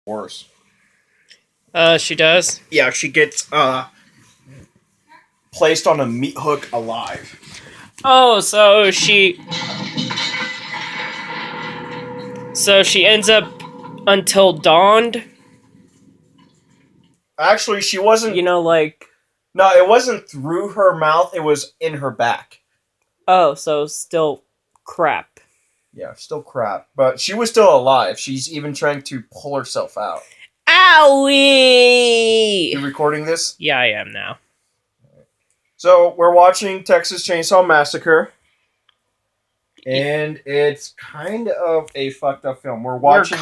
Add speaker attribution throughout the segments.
Speaker 1: worse.
Speaker 2: She does?
Speaker 1: Yeah, she gets placed on a meat hook alive.
Speaker 2: Oh, so she ends up until dawned?
Speaker 1: Actually, she wasn't...
Speaker 2: You know, like...
Speaker 1: No, it wasn't through her mouth, it was in her back.
Speaker 2: Oh, so still crap.
Speaker 1: Yeah, still crap. But she was still alive. She's even trying to pull herself out.
Speaker 2: Owie!
Speaker 1: You recording this?
Speaker 2: Yeah, I am now.
Speaker 1: So, we're watching Texas Chainsaw Massacre. And it's kind of a fucked up film. We're watching...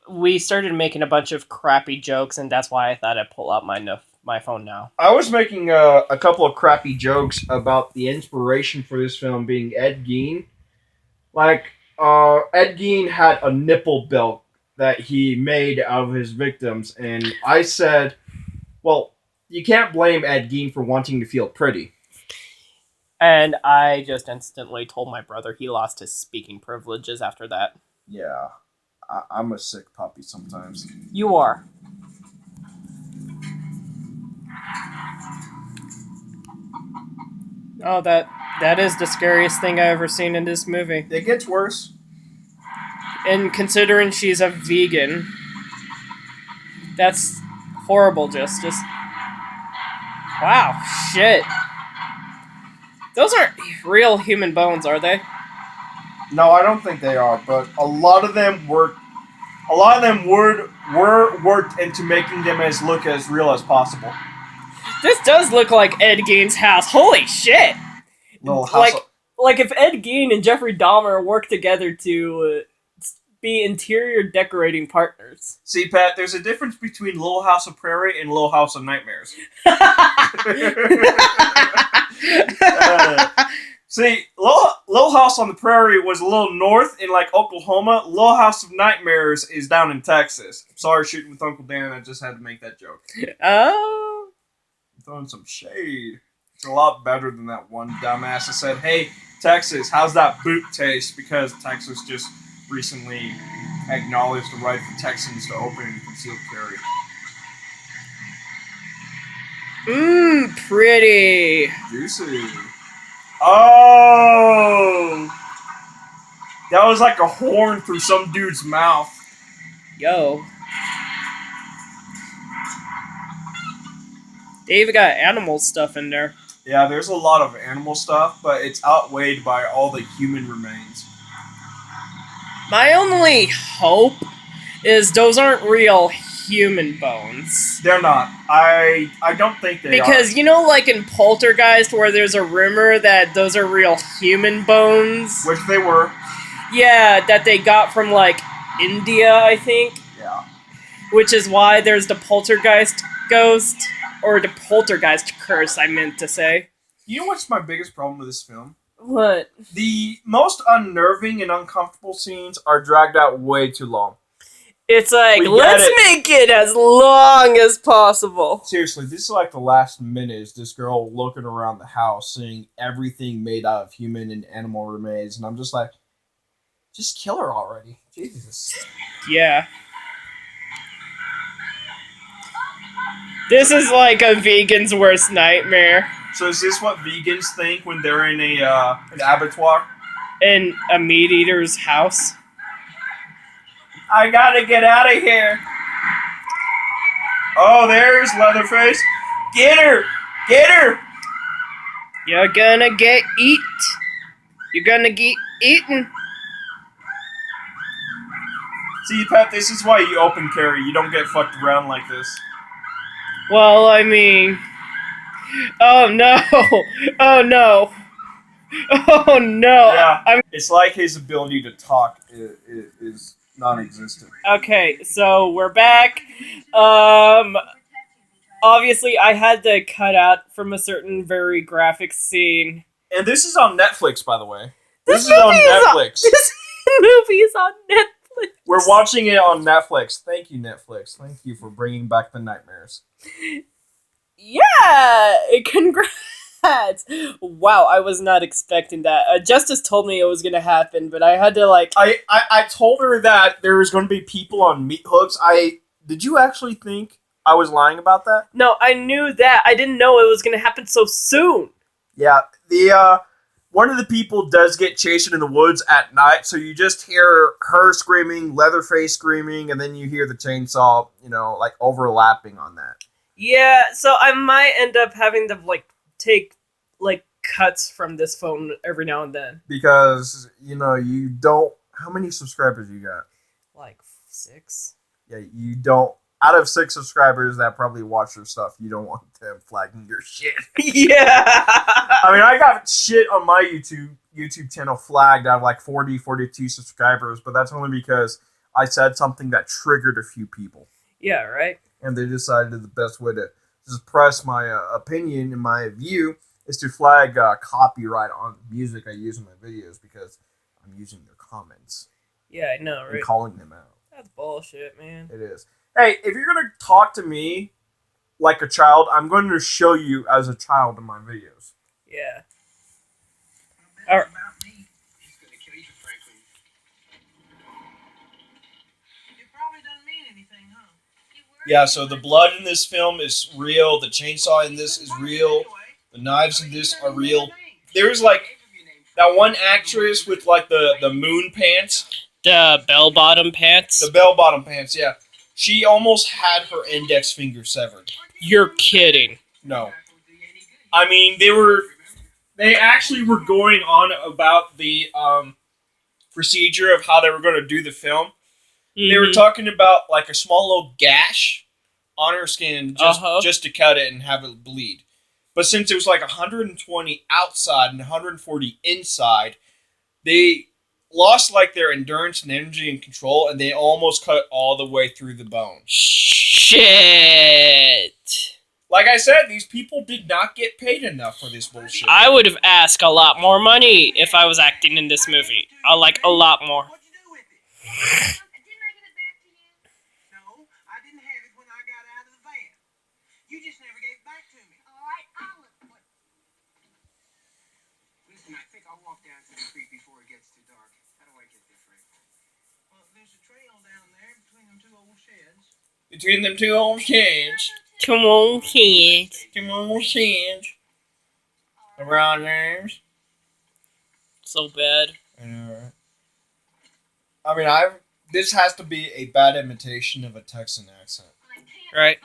Speaker 2: We started making a bunch of crappy jokes, and that's why I thought I'd pull out my phone now.
Speaker 1: I was making a couple of crappy jokes about the inspiration for this film being Ed Gein. Like, Ed Gein had a nipple belt that he made out of his victims, and I said, well, you can't blame Ed Gein for wanting to feel pretty.
Speaker 2: And I just instantly told my brother he lost his speaking privileges after that.
Speaker 1: Yeah, I'm a sick puppy sometimes.
Speaker 2: You are. Oh, that is the scariest thing I've ever seen in this movie.
Speaker 1: It gets worse.
Speaker 2: And considering she's a vegan, that's horrible. Just wow, shit. Those aren't real human bones, are they?
Speaker 1: No, I don't think they are, but a lot of them were worked into making them look as real as possible.
Speaker 2: This does look like Ed Gein's house. Holy shit!
Speaker 1: Little house.
Speaker 2: Like if Ed Gein and Jeffrey Dahmer worked together to be interior decorating partners.
Speaker 1: See, Pat, there's a difference between Little House of Prairie and Little House of Nightmares. See, Little House on the Prairie was a little north in, like, Oklahoma. Little House of Nightmares is down in Texas. Sorry, shooting with Uncle Dan. I just had to make that joke.
Speaker 2: Oh.
Speaker 1: I'm throwing some shade. It's a lot better than that one dumbass that said, hey, Texas, how's that boot taste? Because Texas just recently acknowledged the right for Texans to open and concealed carry.
Speaker 2: Mmm, pretty.
Speaker 1: Juicy. Oh! That was like a horn through some dude's mouth.
Speaker 2: Yo. They even got animal stuff in there.
Speaker 1: Yeah, there's a lot of animal stuff, but it's outweighed by all the human remains.
Speaker 2: My only hope is those aren't real human bones.
Speaker 1: They're not. I don't think they are.
Speaker 2: Because, you know, like in Poltergeist, where there's a rumor that those are real human bones?
Speaker 1: Which they were.
Speaker 2: Yeah, that they got from, like, India, I think.
Speaker 1: Yeah.
Speaker 2: Which is why there's the Poltergeist ghost. Or the Poltergeist curse, I meant to say.
Speaker 1: You know what's my biggest problem with this film?
Speaker 2: What?
Speaker 1: The most unnerving and uncomfortable scenes are dragged out way too long.
Speaker 2: It's like, let's make it as long as possible.
Speaker 1: Seriously, this is like the last minute is this girl looking around the house, seeing everything made out of human and animal remains, and I'm just like, just kill her already. Jesus.
Speaker 2: Yeah. This is like a vegan's worst nightmare.
Speaker 1: So is this what vegans think when they're in an abattoir?
Speaker 2: In a meat eater's house?
Speaker 1: I gotta get out of here. Oh, there's Leatherface. Get her! Get her!
Speaker 2: You're gonna get eat. You're gonna get eaten.
Speaker 1: See, Pat, this is why you open carry. You don't get fucked around like this.
Speaker 2: Well, I mean... Oh, no! Oh, no! Oh, no!
Speaker 1: Yeah, it's like his ability to talk is non-existent.
Speaker 2: Okay, so we're back. Obviously, I had to cut out from a certain very graphic scene.
Speaker 1: And this is on Netflix, by the way.
Speaker 2: This
Speaker 1: is on Netflix.
Speaker 2: This movie is on Netflix.
Speaker 1: We're watching it on Netflix. Thank you, Netflix. Thank you for bringing back the nightmares.
Speaker 2: Yeah! Congrats! Wow, I was not expecting that. Justice told me it was gonna happen, but I had to, like...
Speaker 1: I told her that there was going to be people on meat hooks. I Did you actually think I was lying about that?
Speaker 2: No, I knew that. I didn't know it was going to happen so soon.
Speaker 1: Yeah, one of the people does get chased in the woods at night, so you just hear her screaming, Leatherface screaming, and then you hear the chainsaw, like overlapping on that.
Speaker 2: Yeah, so I might end up having to take cuts from this phone every now and then.
Speaker 1: Because you don't. How many subscribers you got?
Speaker 2: Like 6.
Speaker 1: Yeah, you don't. Out of 6 subscribers that probably watch your stuff, you don't want them flagging your shit.
Speaker 2: Yeah.
Speaker 1: I mean, I got shit on my YouTube channel flagged. I have like 42 subscribers, but that's only because I said something that triggered a few people.
Speaker 2: Yeah, right.
Speaker 1: And they decided the best way to express my opinion and my view is to flag copyright on music I use in my videos because I'm using their comments.
Speaker 2: Yeah, I know, right?
Speaker 1: And calling them out.
Speaker 2: That's bullshit, man.
Speaker 1: It is. Hey, if you're going to talk to me like a child, I'm going to show you as a child in my videos.
Speaker 2: Yeah. All right.
Speaker 1: Yeah, so the blood in this film is real. The chainsaw in this is real. The knives in this are real. There's like that one actress with like the moon pants.
Speaker 2: The bell-bottom pants?
Speaker 1: The bell-bottom pants, yeah. She almost had her index finger severed.
Speaker 2: You're kidding.
Speaker 1: No. I mean, they actually were going on about the procedure of how they were going to do the film. Mm-hmm. They were talking about like a small little gash on her skin just to cut it and have it bleed. But since it was like 120 outside and 140 inside, they lost like their endurance and energy and control, and they almost cut all the way through the bone.
Speaker 2: Shit.
Speaker 1: Like I said, these people did not get paid enough for this bullshit.
Speaker 2: I would have asked a lot more money if I was acting in this movie. A lot more.
Speaker 1: Between them two old sheds.
Speaker 2: Come on, kids.
Speaker 1: Come on, sheds. Around there.
Speaker 2: So bad.
Speaker 1: I know, right? I mean, this has to be a bad imitation of a Texan accent.
Speaker 2: Right.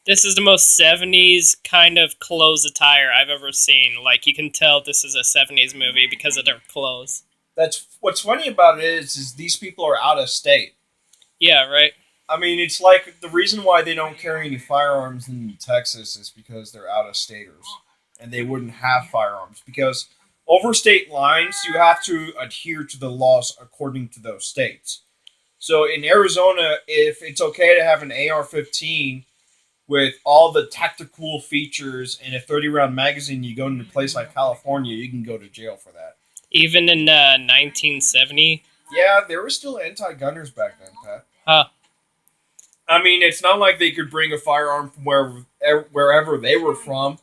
Speaker 2: This is the most 70s kind of clothes attire I've ever seen. Like, you can tell this is a 70s movie because of their clothes.
Speaker 1: That's what's funny about it is these people are out of state.
Speaker 2: Yeah, right.
Speaker 1: I mean, it's like the reason why they don't carry any firearms in Texas is because they're out of staters. And they wouldn't have firearms. Because over state lines, you have to adhere to the laws according to those states. So in Arizona, if it's okay to have an AR-15 with all the tactical features and a 30-round magazine, you go into a place like California, you can go to jail for that.
Speaker 2: Even in 1970?
Speaker 1: Yeah, there were still anti-gunners back then, Pat.
Speaker 2: Huh.
Speaker 1: I mean, it's not like they could bring a firearm from wherever they were from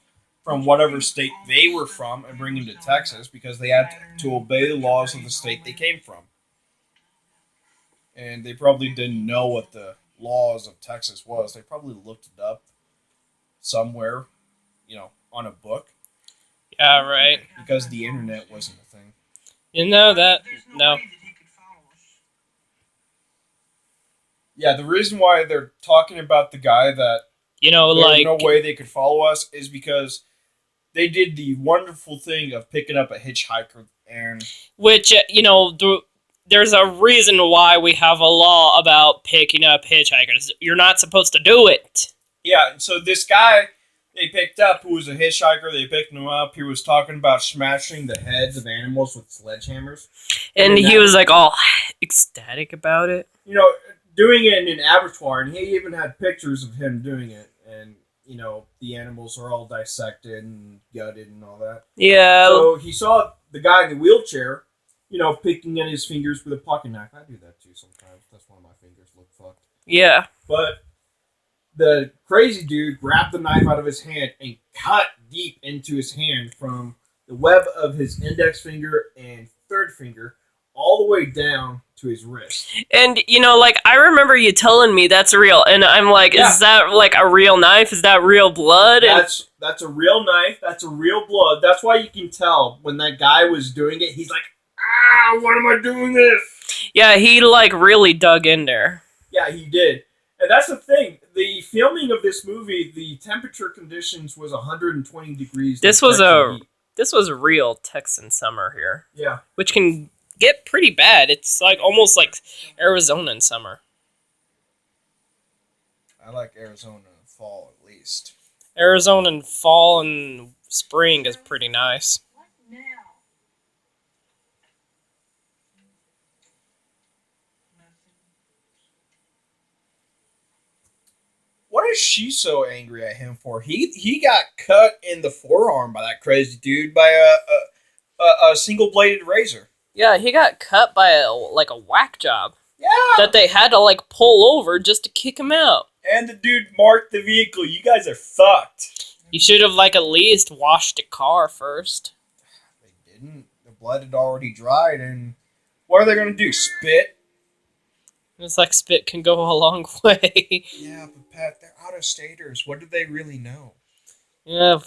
Speaker 1: whatever state they were from, and bring them to Texas because they had to obey the laws of the state they came from. And they probably didn't know what the laws of Texas was. They probably looked it up somewhere, on a book.
Speaker 2: Yeah, right.
Speaker 1: Because the internet wasn't a thing.
Speaker 2: You know that? No.
Speaker 1: Yeah, the reason why they're talking about the guy that there's no way they could follow us is because they did the wonderful thing of picking up a hitchhiker and...
Speaker 2: Which, there's a reason why we have a law about picking up hitchhikers. You're not supposed to do it.
Speaker 1: Yeah, so this guy they picked up who was a hitchhiker, they picked him up. He was talking about smashing the heads of animals with sledgehammers.
Speaker 2: And he was like all ecstatic about it.
Speaker 1: Doing it in an abattoir, and he even had pictures of him doing it. And, the animals are all dissected and gutted and all that.
Speaker 2: Yeah.
Speaker 1: So he saw the guy in the wheelchair, picking at his fingers with a pocket knife. I do that too sometimes. That's why my fingers look fucked.
Speaker 2: Yeah.
Speaker 1: But the crazy dude grabbed the knife out of his hand and cut deep into his hand from the web of his index finger and third finger all the way down to his wrist.
Speaker 2: And, you know, like, I remember you telling me that's real, and I'm like,
Speaker 1: Yeah.
Speaker 2: is that, like, a real knife? Is that real blood?
Speaker 1: That's a real knife. That's a real blood. That's why you can tell when that guy was doing it, he's like, why am I doing this?
Speaker 2: Yeah, he, like, really dug in there.
Speaker 1: Yeah, he did. And that's the thing. The filming of this movie, the temperature conditions was 120 degrees.
Speaker 2: This was real Texan summer here.
Speaker 1: Yeah.
Speaker 2: Which can get pretty bad. It's like almost like Arizona in summer.
Speaker 1: I like Arizona in fall at least.
Speaker 2: Arizona in fall and spring is pretty nice.
Speaker 1: What is she so angry at him for? He got cut in the forearm by that crazy dude by a single bladed razor.
Speaker 2: Yeah, he got cut by a whack job.
Speaker 1: Yeah.
Speaker 2: That they had to like pull over just to kick him out.
Speaker 1: And the dude marked the vehicle. You guys are fucked.
Speaker 2: You should have like at least washed the car first.
Speaker 1: They didn't. The blood had already dried, and what are they gonna do? Spit?
Speaker 2: It's like spit can go a long way.
Speaker 1: Yeah, but Pat, they're out of staters. What do they really know?
Speaker 2: Yeah.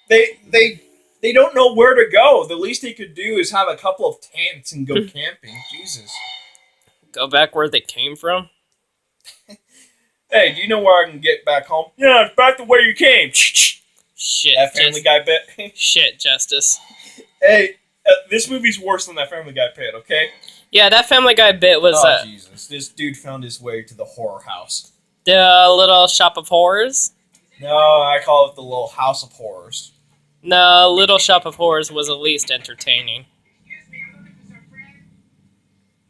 Speaker 1: They don't know where to go. The least they could do is have a couple of tents and go camping. Jesus.
Speaker 2: Go back where they came from?
Speaker 1: Hey, do you know where I can get back home? Yeah, it's back to where you came.
Speaker 2: Shit.
Speaker 1: That Family Guy bit.
Speaker 2: Shit, Justice.
Speaker 1: Hey, this movie's worse than that Family Guy bit, okay?
Speaker 2: Yeah, that Family Guy bit was...
Speaker 1: Jesus. This dude found his way to the horror house.
Speaker 2: The Little Shop of Horrors?
Speaker 1: No, I call it the Little House of Horrors.
Speaker 2: No, Little Shop of Horrors was at least entertaining.
Speaker 3: Excuse me, I'm looking for some friend.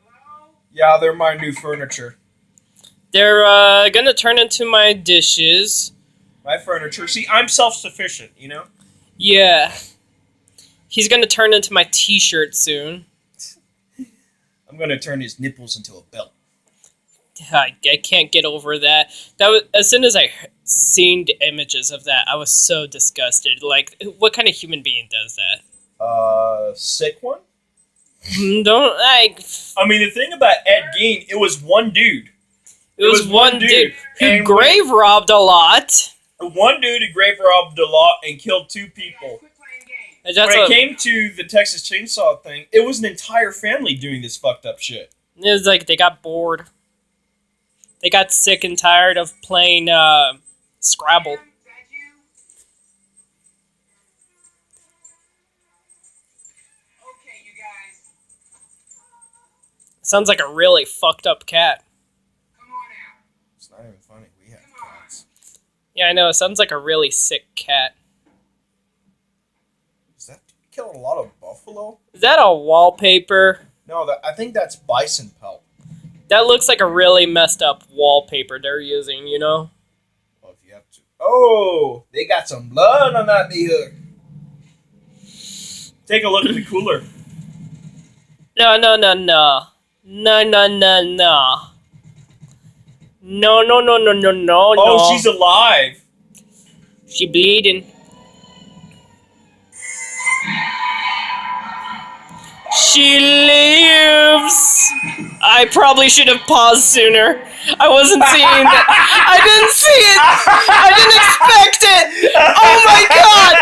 Speaker 3: Hello?
Speaker 1: Yeah, they're my new furniture.
Speaker 2: They're gonna turn into my dishes.
Speaker 1: My furniture. See, I'm self-sufficient, you know?
Speaker 2: Yeah. He's gonna turn into my t-shirt soon.
Speaker 1: I'm gonna turn his nipples into a belt.
Speaker 2: I can't get over that. That was, as soon as I seen the images of that, I was so disgusted. Like, what kind of human being does that?
Speaker 1: Sick one?
Speaker 2: Don't, like...
Speaker 1: I mean, the thing about Ed Gein, it was one dude.
Speaker 2: It was one dude who
Speaker 1: and
Speaker 2: grave robbed a lot.
Speaker 1: One dude who grave robbed a lot and killed two people.
Speaker 3: Quit playing games.
Speaker 2: And that's
Speaker 1: When it came to the Texas Chainsaw thing, it was an entire family doing this fucked up shit.
Speaker 2: It was like they got bored. They got sick and tired of playing Scrabble.
Speaker 3: Is that you? Okay, you guys.
Speaker 2: Sounds like a really fucked up cat.
Speaker 3: Come on out.
Speaker 1: It's not even funny. We have cats.
Speaker 2: Yeah, I know. It sounds like a really sick cat.
Speaker 1: Is that killing a lot of buffalo?
Speaker 2: Is that a wallpaper?
Speaker 1: No, I think that's bison pelt.
Speaker 2: That looks like a really messed up wallpaper they're using, you know?
Speaker 1: Well, if you have to. Oh, they got some blood on that hook. Take a look at the cooler.
Speaker 2: No. No. No.
Speaker 1: Oh, she's alive.
Speaker 2: She bleeding. She lives. I probably should have paused sooner. I wasn't seeing that. I didn't see it. I didn't expect it. Oh my god!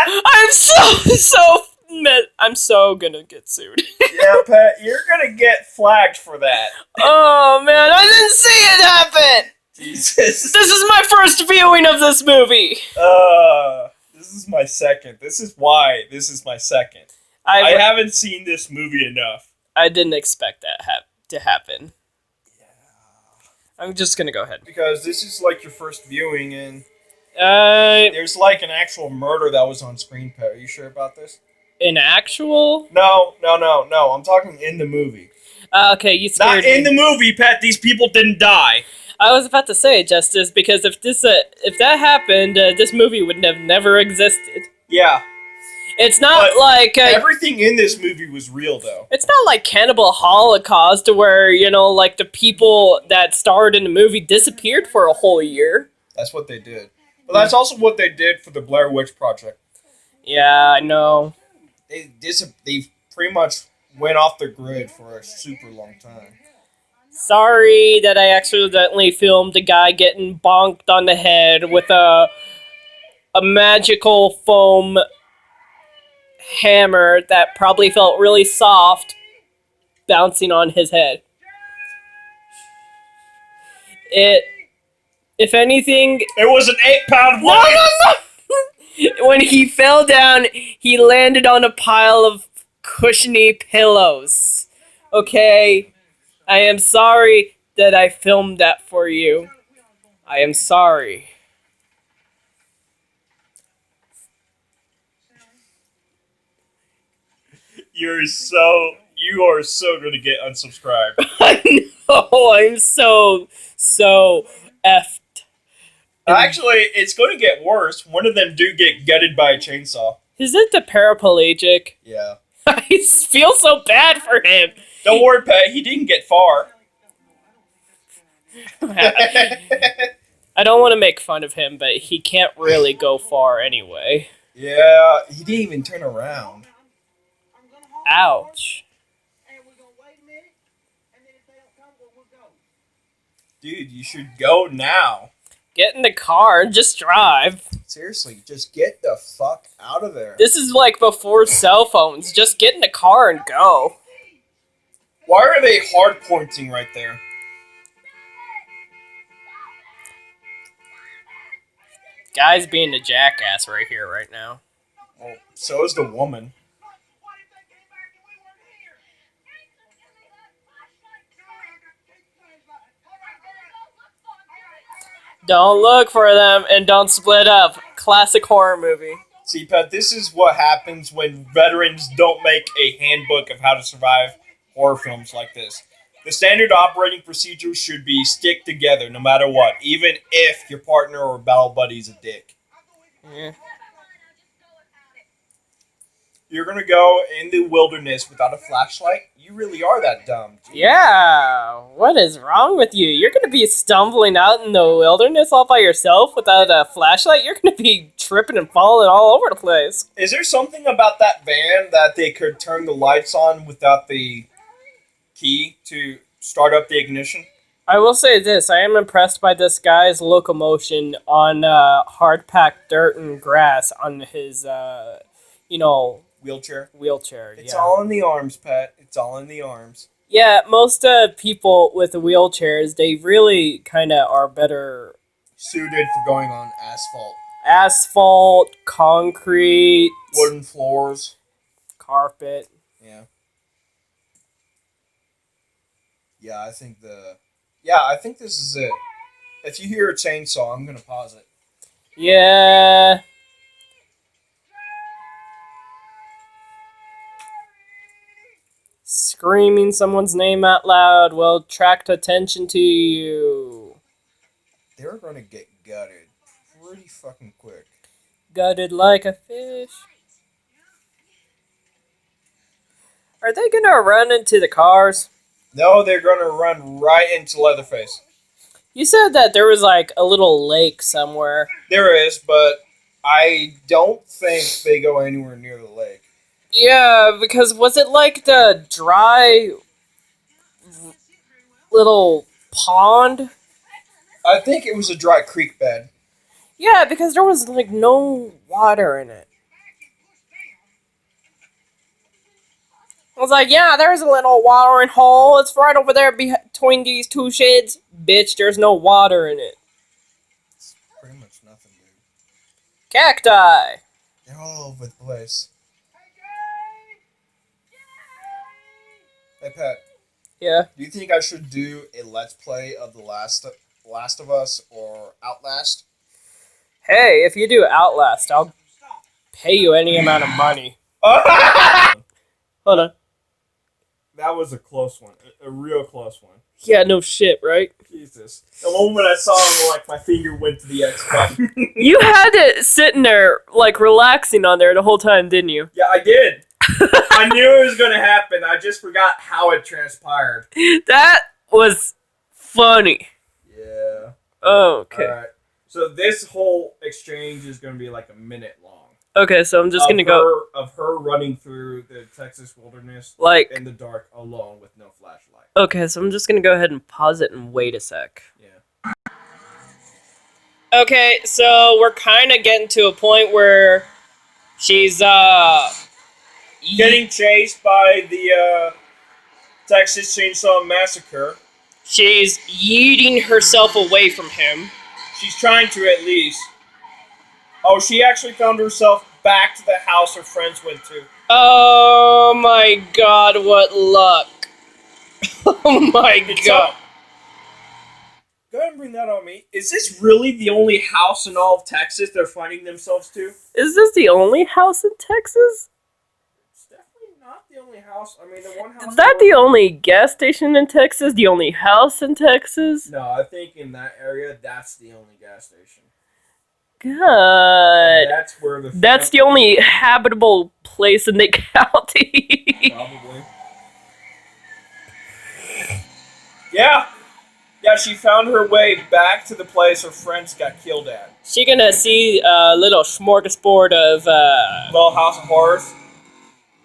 Speaker 2: I'm so gonna get sued.
Speaker 1: Yeah, Pat, you're gonna get flagged for that.
Speaker 2: Oh man, I didn't see it happen.
Speaker 1: Jesus.
Speaker 2: This is my first viewing of this movie.
Speaker 1: This is my second. This is why this is my second. I haven't seen this movie enough.
Speaker 2: I didn't expect that to happen.
Speaker 1: Yeah.
Speaker 2: I'm just gonna go ahead.
Speaker 1: Because this is like your first viewing, and
Speaker 2: Uh,
Speaker 1: there's like an actual murder that was on screen, Pat. Are you sure about this?
Speaker 2: an actual?
Speaker 1: No. I'm talking in the movie.
Speaker 2: Okay, you scared
Speaker 1: Not in
Speaker 2: me.
Speaker 1: the movie, Pat. These people didn't die.
Speaker 2: I was about to say, Justice, because if that happened, this movie would have never existed.
Speaker 1: Yeah.
Speaker 2: It's not
Speaker 1: But
Speaker 2: like
Speaker 1: everything in this movie was real, though.
Speaker 2: it's not like Cannibal Holocaust, where like the people that starred in the movie disappeared for a whole year.
Speaker 1: That's what they did. But that's also what they did for the Blair Witch Project.
Speaker 2: Yeah, I know.
Speaker 1: They pretty much went off the grid for a super long time.
Speaker 2: Sorry that I accidentally filmed a guy getting bonked on the head with a magical foam hammer that probably felt really soft bouncing on his head. It, if anything,
Speaker 1: It was an 8-pound
Speaker 2: no, no. When he fell down, he landed on a pile of cushiony pillows. Okay, I am sorry that I filmed that for you. I am sorry.
Speaker 1: You are so going to get unsubscribed.
Speaker 2: I know, I'm so effed.
Speaker 1: Actually, it's going to get worse. One of them do get gutted by a chainsaw.
Speaker 2: Is it the paraplegic?
Speaker 1: Yeah.
Speaker 2: I feel so bad for him.
Speaker 1: Don't worry, Pat. He didn't get far.
Speaker 2: I don't want to make fun of him, but he can't really go far anyway.
Speaker 1: Yeah, he didn't even turn around.
Speaker 2: Ouch.
Speaker 1: Dude, you should go now.
Speaker 2: Get in the car and just drive.
Speaker 1: Seriously, just get the fuck out of there.
Speaker 2: This is like before cell phones. Just get in the car and go.
Speaker 1: Why are they hard pointing right there?
Speaker 2: Guy's being a jackass right here, right now.
Speaker 1: Well, so is the woman.
Speaker 2: Don't look for them and don't split up. Classic horror movie.
Speaker 1: See, Pat, this is what happens when veterans don't make a handbook of how to survive horror films like this. The standard operating procedure should be stick together no matter what, even if your partner or battle buddy is a dick.
Speaker 2: Yeah.
Speaker 1: You're gonna go in the wilderness without a flashlight? You really are that dumb. Jeez.
Speaker 2: Yeah, what is wrong with you? You're gonna be stumbling out in the wilderness all by yourself without a flashlight? You're gonna be tripping and falling all over the place.
Speaker 1: Is there something about that van that they could turn the lights on without the key to start up the ignition?
Speaker 2: I will say this, I am impressed by this guy's locomotion on hard-packed dirt and grass on his,
Speaker 1: Wheelchair. It's
Speaker 2: yeah.
Speaker 1: all in the arms, Pat. It's all in the arms.
Speaker 2: Yeah, most people with wheelchairs, they really kind of are better
Speaker 1: Suited for going on asphalt.
Speaker 2: asphalt, concrete,
Speaker 1: Wooden floors.
Speaker 2: carpet.
Speaker 1: Yeah. I think this is it. If you hear a chainsaw, I'm gonna pause it.
Speaker 2: Yeah. Screaming someone's name out loud will attract attention to you.
Speaker 1: They're gonna get gutted pretty fucking quick.
Speaker 2: Gutted like a fish. Are they gonna run into the cars?
Speaker 1: No, they're gonna run right into Leatherface.
Speaker 2: You said that there was like a little lake somewhere.
Speaker 1: There is, but I don't think they go anywhere near the lake.
Speaker 2: Yeah, because was it like the dry little pond?
Speaker 1: I think it was a dry creek bed.
Speaker 2: Yeah, because there was like no water in it. I was like, yeah, there's a little watering hole. It's right over there between these two sheds. Bitch, there's no water in it.
Speaker 1: It's pretty much nothing, dude.
Speaker 2: Cacti.
Speaker 1: They're all over the place. Hey, Pat.
Speaker 2: Yeah.
Speaker 1: Do you think I should do a Let's Play of The Last of Us or Outlast?
Speaker 2: Hey, if you do Outlast, I'll pay you any amount of money. Hold on.
Speaker 1: That was a close one. A real close one.
Speaker 2: Yeah, no shit, right?
Speaker 1: Jesus. The moment I saw him, like, my finger went to the X button.
Speaker 2: You had it sitting there, like, relaxing on there the whole time, didn't you?
Speaker 1: Yeah, I did. I knew it was going to happen. I just forgot how it transpired.
Speaker 2: That was funny.
Speaker 1: Yeah.
Speaker 2: Oh, okay.
Speaker 1: All right. So this whole exchange is going to be like a minute long.
Speaker 2: Okay, so I'm just gonna go
Speaker 1: of her running through the Texas wilderness
Speaker 2: like.
Speaker 1: in the dark alone with no flashlight.
Speaker 2: Okay, so I'm just gonna go ahead and pause it and wait a sec.
Speaker 1: Yeah.
Speaker 2: Okay, so we're kind of getting to a point where she's
Speaker 1: Getting chased by the Texas Chainsaw Massacre.
Speaker 2: she's yeeting herself away from him.
Speaker 1: She's trying to at least. Oh, she actually found herself back to the house her friends went to.
Speaker 2: Oh my god, what luck! Oh my god!
Speaker 1: Go ahead and bring that on me. Is this really the only house in all of Texas they're finding themselves to?
Speaker 2: Is this the only house in Texas?
Speaker 1: It's definitely not the only house. I mean, the one house.
Speaker 2: Is that the only gas station in Texas? The only house in Texas?
Speaker 1: No, I think in that area, that's the only gas station.
Speaker 2: God.
Speaker 1: That's where the.
Speaker 2: That's the only habitable place in the county.
Speaker 1: Probably. Yeah. Yeah, she found her way back to the place her friends got killed at.
Speaker 2: She gonna see a little smorgasbord of
Speaker 1: Little House of Horrors.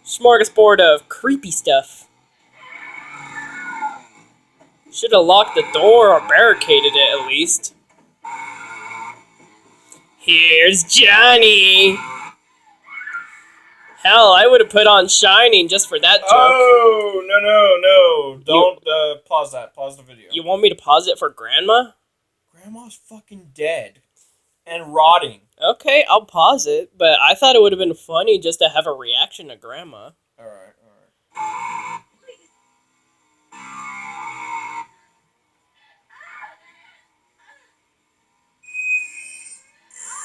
Speaker 2: Smorgasbord of creepy stuff. Should have locked the door or barricaded it at least. Here's Johnny. Hell, I would have put on Shining just for that joke.
Speaker 1: Oh, no. Don't pause that. Pause the video.
Speaker 2: You want me to pause it for Grandma?
Speaker 1: Grandma's fucking dead. And rotting.
Speaker 2: Okay, I'll pause it, but I thought it would have been funny just to have a reaction to Grandma.
Speaker 1: Alright.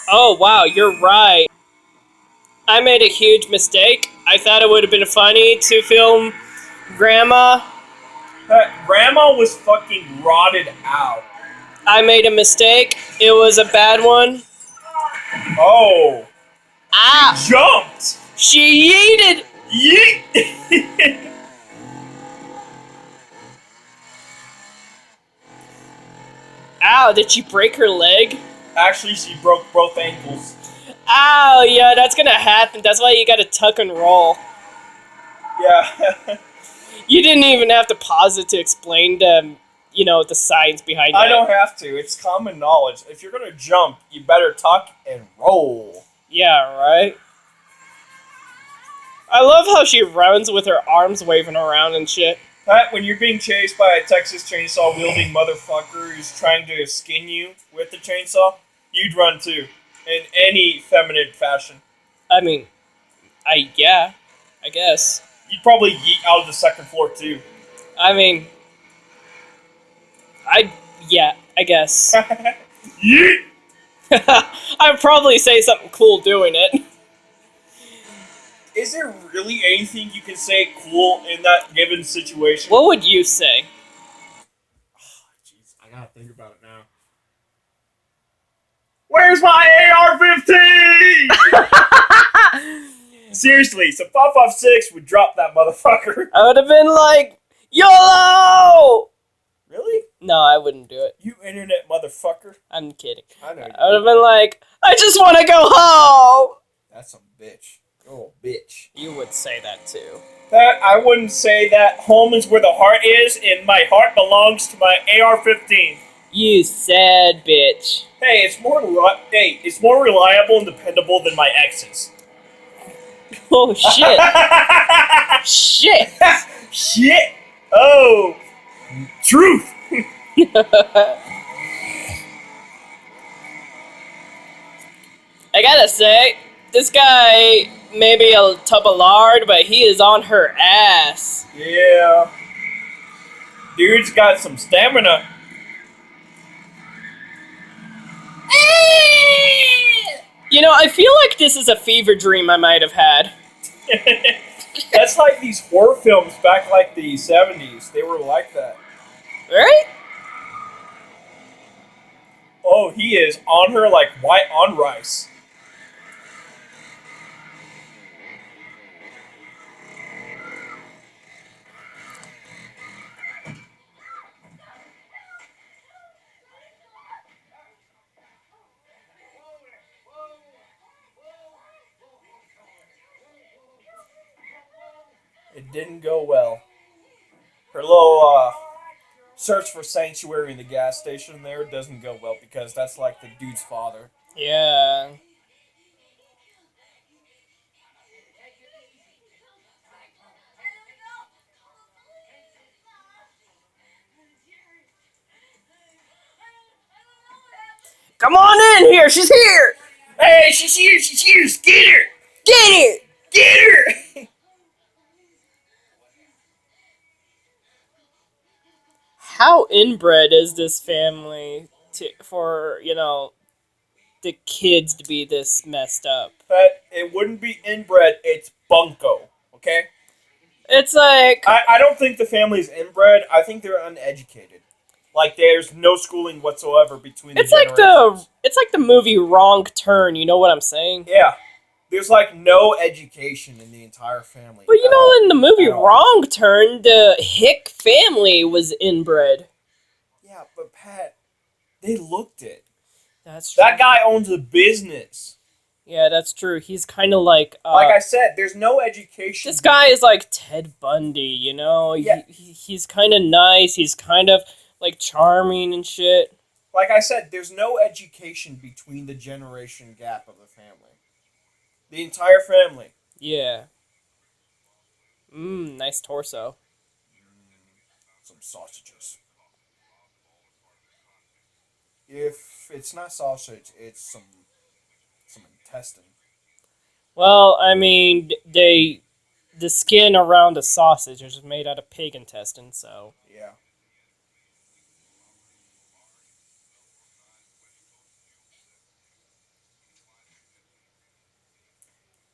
Speaker 2: Oh, wow, you're right. I made a huge mistake. I thought it would have been funny to film Grandma.
Speaker 1: Grandma was fucking rotted out.
Speaker 2: I made a mistake. It was a bad one.
Speaker 1: Oh.
Speaker 2: Ah!
Speaker 1: Jumped!
Speaker 2: She yeeted!
Speaker 1: Yeet!
Speaker 2: Ow, did she break her leg?
Speaker 1: Actually, she broke both ankles.
Speaker 2: Ow, yeah, that's gonna happen. That's why you gotta tuck and roll.
Speaker 1: Yeah.
Speaker 2: You didn't even have to pause it to explain the science behind it.
Speaker 1: I don't have to. It's common knowledge. If you're gonna jump, you better tuck and roll.
Speaker 2: Yeah, right? I love how she runs with her arms waving around and shit.
Speaker 1: Pat, when you're being chased by a Texas chainsaw wielding motherfucker who's trying to skin you with the chainsaw, you'd run too. In any feminine fashion.
Speaker 2: I mean, I guess.
Speaker 1: You'd probably yeet out of the second floor too.
Speaker 2: I mean, I guess.
Speaker 1: Yeet!
Speaker 2: I'd probably say something cool doing it.
Speaker 1: Is there really anything you can say cool in that given situation?
Speaker 2: What would you say?
Speaker 1: Jeez, I gotta think about it now. Where's my AR-15? Seriously, so 5.56 would drop that motherfucker.
Speaker 2: I would have been like, YOLO!
Speaker 1: Really?
Speaker 2: No, I wouldn't do it.
Speaker 1: You internet motherfucker.
Speaker 2: I'm kidding.
Speaker 1: I know.
Speaker 2: I would have been like, I just want to go home!
Speaker 1: That's some bitch. Oh, bitch.
Speaker 2: You would say that too.
Speaker 1: I wouldn't say that. Home is where the heart is, and my heart belongs to my AR-15.
Speaker 2: You sad bitch.
Speaker 1: Hey, it's more reliable and dependable than my ex's.
Speaker 2: Oh shit. Shit.
Speaker 1: Shit. Oh. Truth.
Speaker 2: I gotta say, this guy may be a tub of lard, but he is on her ass.
Speaker 1: Yeah. Dude's got some stamina.
Speaker 2: You know, I feel like this is a fever dream I might have had.
Speaker 1: That's like these horror films back like the 70s. They were like that.
Speaker 2: Right?
Speaker 1: Oh, he is on her like white on rice. It didn't go well. Her little search for sanctuary in the gas station there doesn't go well because that's like the dude's father.
Speaker 2: Yeah. Come on in here. She's here.
Speaker 1: Hey, she's here! She's here! Get her!
Speaker 2: Get here.
Speaker 1: Get her!
Speaker 2: How inbred is this family for the kids to be this messed up?
Speaker 1: But it wouldn't be inbred. It's bunko. Okay.
Speaker 2: It's like
Speaker 1: I don't think the family's inbred. I think they're uneducated. Like there's no schooling whatsoever between the generations.
Speaker 2: it's like the movie Wrong Turn. You know what I'm saying?
Speaker 1: Yeah. There's like no education in the entire family.
Speaker 2: But in the movie
Speaker 1: At all.
Speaker 2: Wrong Turn, the Hick family was inbred.
Speaker 1: Yeah, but Pat, they looked it.
Speaker 2: That's true.
Speaker 1: That guy owns a business.
Speaker 2: Yeah, that's true. He's kind of like
Speaker 1: Like I said, there's no education.
Speaker 2: this guy is like Ted Bundy.
Speaker 1: Yeah.
Speaker 2: He's kind of nice. He's kind of like charming and shit.
Speaker 1: Like I said, there's no education between the generation gap of the family. The entire family.
Speaker 2: Yeah. Nice torso.
Speaker 1: Some sausages. If it's not sausage, it's some intestine.
Speaker 2: Well, I mean, the skin around a sausage is made out of pig intestine, so.
Speaker 1: Yeah.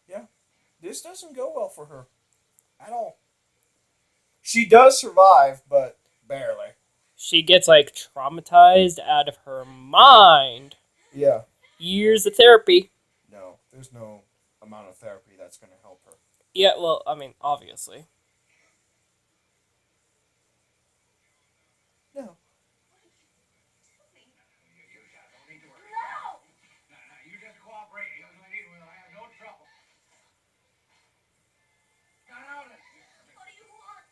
Speaker 1: Yeah. This doesn't go well for her. At all. She does survive, but barely.
Speaker 2: She gets like traumatized out of her mind.
Speaker 1: Yeah.
Speaker 2: Years of therapy.
Speaker 1: No, there's no amount of therapy that's going to help her.
Speaker 2: Yeah, well, I mean, obviously.
Speaker 1: No.
Speaker 3: You just cooperate. You don't need to have no trouble. Got out of it. What do you want?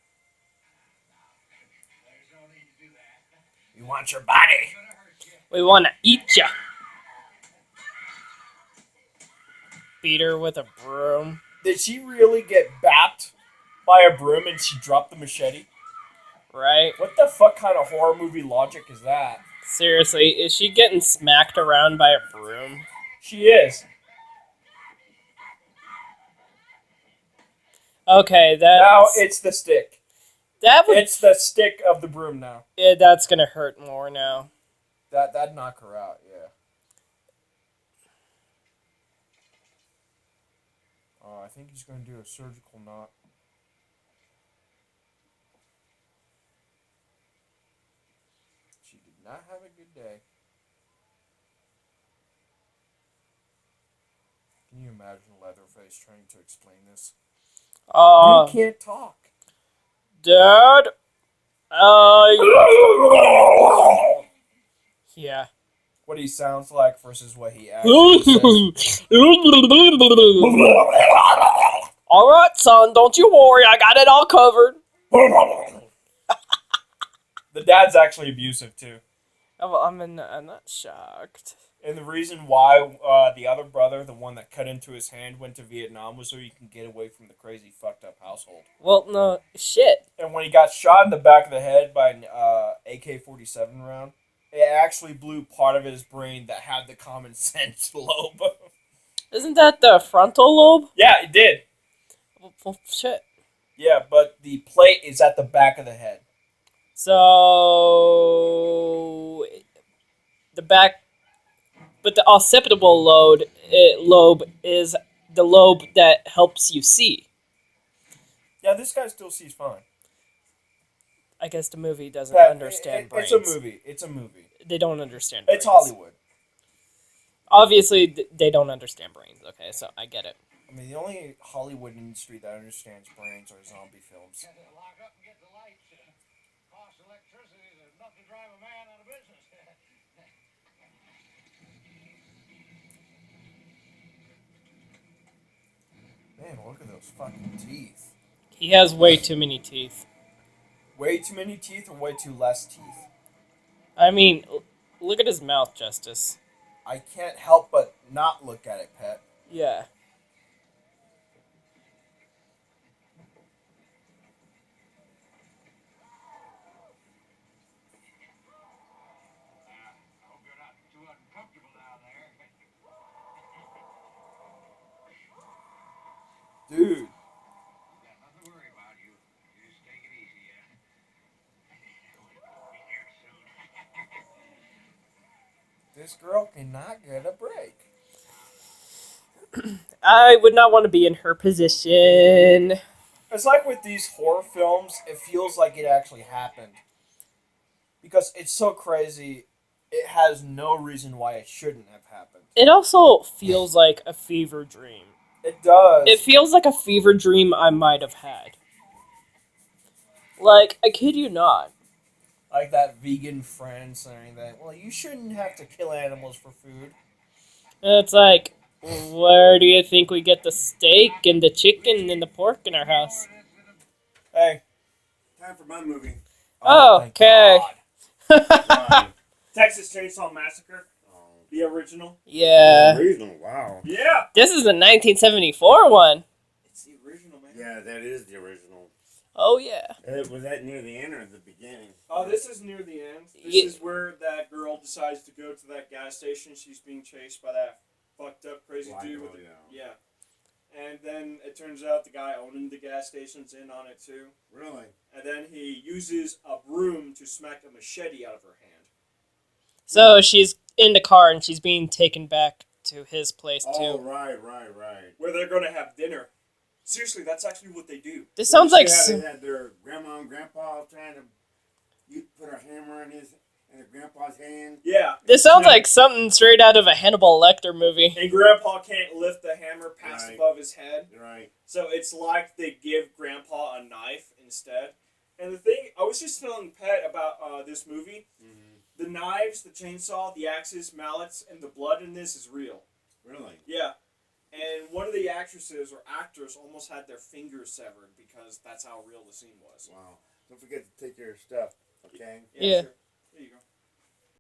Speaker 3: There's no need to do that.
Speaker 1: You want your body.
Speaker 3: It's gonna hurt you.
Speaker 2: We want to eat ya. Beat her with a broom.
Speaker 1: Did she really get bapped by a broom and she dropped the machete?
Speaker 2: Right?
Speaker 1: What the fuck kind of horror movie logic is that?
Speaker 2: Seriously, is she getting smacked around by a broom?
Speaker 1: She is.
Speaker 2: Okay,
Speaker 1: Now it's the stick.
Speaker 2: that would
Speaker 1: It's the stick of the broom now.
Speaker 2: yeah, that's gonna hurt more now.
Speaker 1: That'd knock her out, yeah. Oh, I think he's going to do a surgical knot. She did not have a good day. Can you imagine Leatherface trying to explain this? You can't talk.
Speaker 2: Dad. Yeah.
Speaker 1: What he sounds like versus what he actually says.
Speaker 2: All right, son. Don't you worry. I got it all covered.
Speaker 1: The dad's actually abusive too.
Speaker 2: I'm not shocked.
Speaker 1: And the reason why the other brother, the one that cut into his hand, went to Vietnam was so he can get away from the crazy, fucked up household.
Speaker 2: Well, no shit.
Speaker 1: And when he got shot in the back of the head by an AK-47 round, it actually blew part of his brain that had the common sense lobe.
Speaker 2: Isn't that the frontal lobe?
Speaker 1: Yeah, it did.
Speaker 2: Well, shit.
Speaker 1: Yeah, but the plate is at the back of the head.
Speaker 2: So the back, but the occipital lobe is the lobe that helps you see.
Speaker 1: Yeah, this guy still sees fine.
Speaker 2: I guess the movie doesn't
Speaker 1: Pat,
Speaker 2: understand brains.
Speaker 1: It's a movie. It's a movie.
Speaker 2: They don't understand brains.
Speaker 1: It's Hollywood.
Speaker 2: Obviously, they don't understand brains, okay? So I get it.
Speaker 1: I mean, the only Hollywood industry that understands brains are zombie films.
Speaker 3: Had to lock up and get the lights. Cost electricity is enough to drive a man out of business.
Speaker 1: Man, look at those fucking teeth.
Speaker 2: He has way too many teeth.
Speaker 1: Way too many teeth or way too less teeth?
Speaker 2: I mean, look at his mouth, Justice.
Speaker 1: I can't help but not look at it, Pet.
Speaker 2: Yeah.
Speaker 3: I hope you're not too uncomfortable down there.
Speaker 1: Dude.
Speaker 3: You got nothing to worry about. You just take it easy, yeah. We'll be here soon.
Speaker 1: This girl cannot get a break.
Speaker 2: I would not want to be in her position.
Speaker 1: It's like with these horror films, it feels like it actually happened. Because it's so crazy, it has no reason why it shouldn't have happened.
Speaker 2: It also feels like a fever dream.
Speaker 1: It does.
Speaker 2: It feels like a fever dream I might have had. Like, I kid you not.
Speaker 1: Like that vegan friend saying that, well, you shouldn't have to kill animals for food.
Speaker 2: And it's like, where do you think we get the steak and the chicken and the pork in our house?
Speaker 1: Hey.
Speaker 4: Time for my movie.
Speaker 2: Oh,
Speaker 1: thank
Speaker 2: okay.
Speaker 1: God.
Speaker 4: Texas Chainsaw Massacre. The original.
Speaker 2: Yeah.
Speaker 5: Original, wow.
Speaker 4: Yeah.
Speaker 2: This is the 1974 one.
Speaker 4: It's the original, man.
Speaker 5: Yeah, that is the original.
Speaker 2: Oh, yeah.
Speaker 5: Was that near the end or the beginning?
Speaker 4: Oh, this is near the end. This
Speaker 2: Ye-
Speaker 4: is where that girl decides to go to that gas station. She's being chased by that fucked up crazy
Speaker 5: Black
Speaker 4: dude
Speaker 5: girl,
Speaker 4: with the,
Speaker 5: yeah.
Speaker 4: yeah. And then it turns out the guy owning the gas station's in on it too.
Speaker 5: Really?
Speaker 4: And then he uses a broom to smack a machete out of her hand.
Speaker 2: So she's in the car and she's being taken back to his place,
Speaker 5: Oh,
Speaker 2: too.
Speaker 5: right.
Speaker 4: Where they're gonna have dinner. Seriously, that's actually what they do.
Speaker 2: This sounds like...
Speaker 5: They had their grandma and grandpa trying to put a hammer in their grandpa's hand.
Speaker 4: Yeah.
Speaker 2: This sounds like something straight out of a Hannibal Lecter movie.
Speaker 4: And Grandpa can't lift the hammer past
Speaker 5: Right.
Speaker 4: above his head.
Speaker 5: Right.
Speaker 4: So it's like they give Grandpa a knife instead. And the thing, I was just telling Pet about this movie.
Speaker 5: Mm-hmm.
Speaker 4: The knives, the chainsaw, the axes, mallets, and the blood in this is real.
Speaker 5: Really?
Speaker 4: Yeah. And one of the actresses or actors almost had their fingers severed because that's how real the scene was.
Speaker 5: Wow. Don't forget to take your stuff, okay?
Speaker 2: Yeah.
Speaker 4: Sure. There you go.